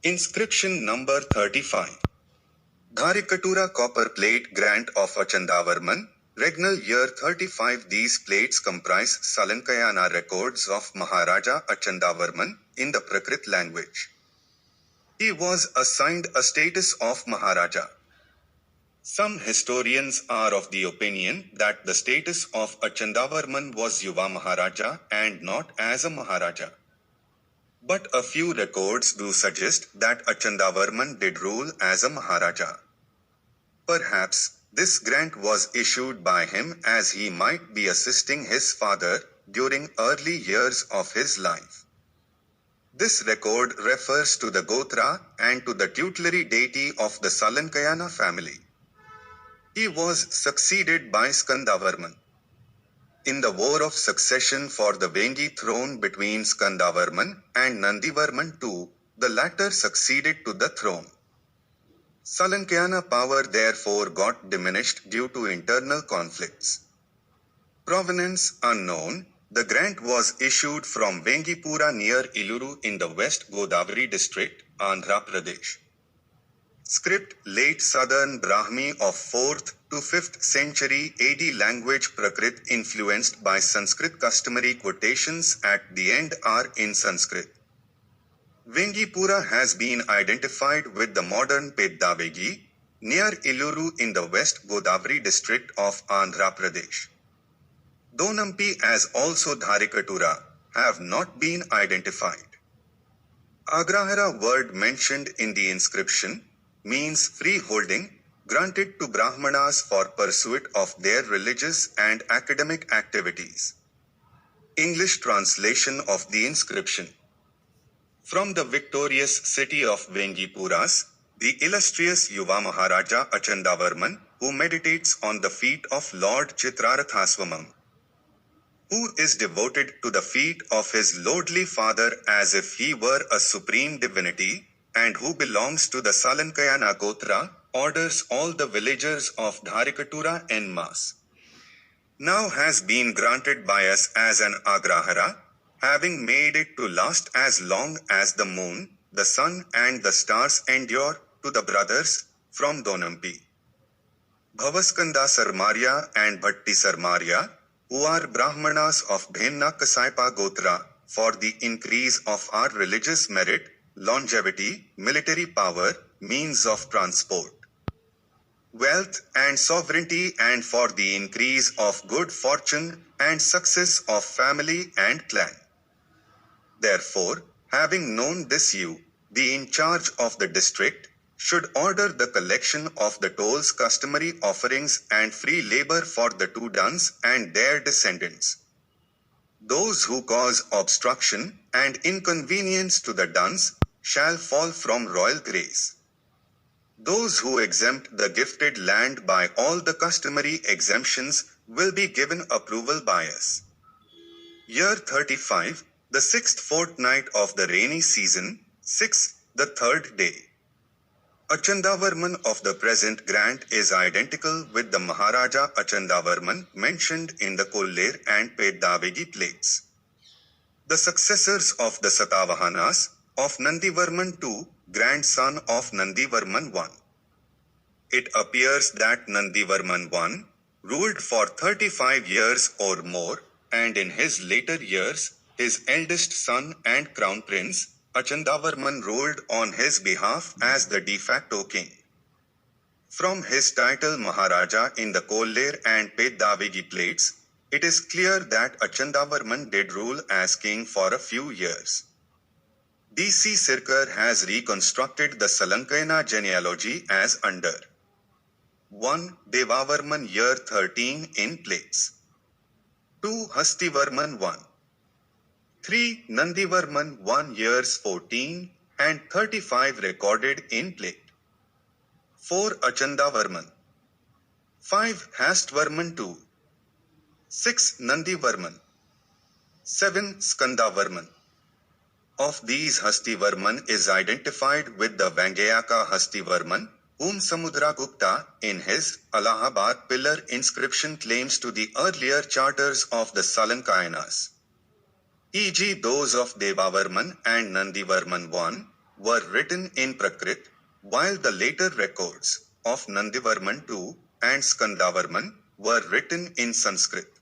Inscription number 35. Dharikatura copper plate grant of Achanda-varman, Regnal Year 35. These plates comprise Salan-kayana records of Maharaja Achanda-varman in the Prakrit language. He was assigned a status of Maharaja. Some historians are of the opinion that the status of Achanda-varman was Yuva-maharaja and not as a Maharaja. But a few records do suggest that Achanda-varman did rule as a Maharaja. Perhaps, this grant was issued by him as he might be assisting his father during early years of his life. This record refers to the gotra and to the tutelary deity of the Salan-kayana family. He was succeeded by Skanda-varman. In the war of succession for the Vengi throne between Skanda-varman and Nandi-varman II, the latter succeeded to the throne. Salan-kayana power therefore got diminished due to internal conflicts. Provenance unknown, the grant was issued from Vengi near Eluru in the West Godavari District, Andhra Pradesh. Script late Southern Brahmi of 4th to 5th century AD language Prakrit influenced by Sanskrit. Customary quotations at the end are in Sanskrit. Vengi has been identified with the modern Pedda-vegi, near Eluru in the West Godavari district of Andhra Pradesh. Donampi as also Dharikatura have not been identified. Agrahara word mentioned in the inscription means free holding, granted to Brahmanas for pursuit of their religious and academic activities. English translation of the inscription. From the victorious city of Vengipuras, the illustrious Yuva-maharaja Achanda-varman, who meditates on the feet of Lord Chitrarathaswamam, who is devoted to the feet of his lordly father as if he were a supreme divinity, and who belongs to the Salan-kayana gotra, orders all the villagers of Dharikatura en masse. Now has been granted by us as an agrahara, having made it to last as long as the moon, the sun and the stars endure, to the brothers, from Donampi, Bhavaskanda-sarmarya and Bhatti-sarmarya, who are Brahmanas of Bhenna-kasaipa gotra, for the increase of our religious merit, longevity, military power, means of transport, wealth and sovereignty, and for the increase of good fortune and success of family and clan. Therefore, having known this, you, the in charge of the district, should order the collection of the tolls, customary offerings and free labor for the two duns and their descendants. Those who cause obstruction and inconvenience to the duns shall fall from royal grace. Those who exempt the gifted land by all the customary exemptions will be given approval by us. Year 35, the 6th fortnight of the rainy season, 6th, the 3rd day. Achanda-varman of the present grant is identical with the Maharaja Achanda-varman mentioned in the Kollair and Pedda-vegi plates. The successors of the Satavahanas, of Nandi-varman II, grandson of Nandi-varman I. It appears that Nandi-varman I ruled for 35 years or more, and in his later years, his eldest son and crown prince, Achanda-varman, ruled on his behalf as the de facto king. From his title Maharaja in the Kollair and Pedda-vegi plates, it is clear that Achanda-varman did rule as king for a few years. D.C. Sirkar has reconstructed the Salan-kayana genealogy as under 1. Deva-varman year 13 in plates. 2. Hasti-varman 1. 3. Nandi-varman 1 years 14 and 35 recorded in plate. 4. Achanda-varman. 5. Hast-varman 2. 6. Nandi-varman. 7. Skanda-varman. Of these, Hasti-varman is identified with the Vangayaka Hasti-varman, whom Samudragupta, in his Allahabad pillar inscription, claims to the earlier charters of the Salan-kayanas, e.g. those of Deva-varman and Nandi-varman I, were written in Prakrit, while the later records of Nandi-varman II and Skanda-varman were written in Sanskrit.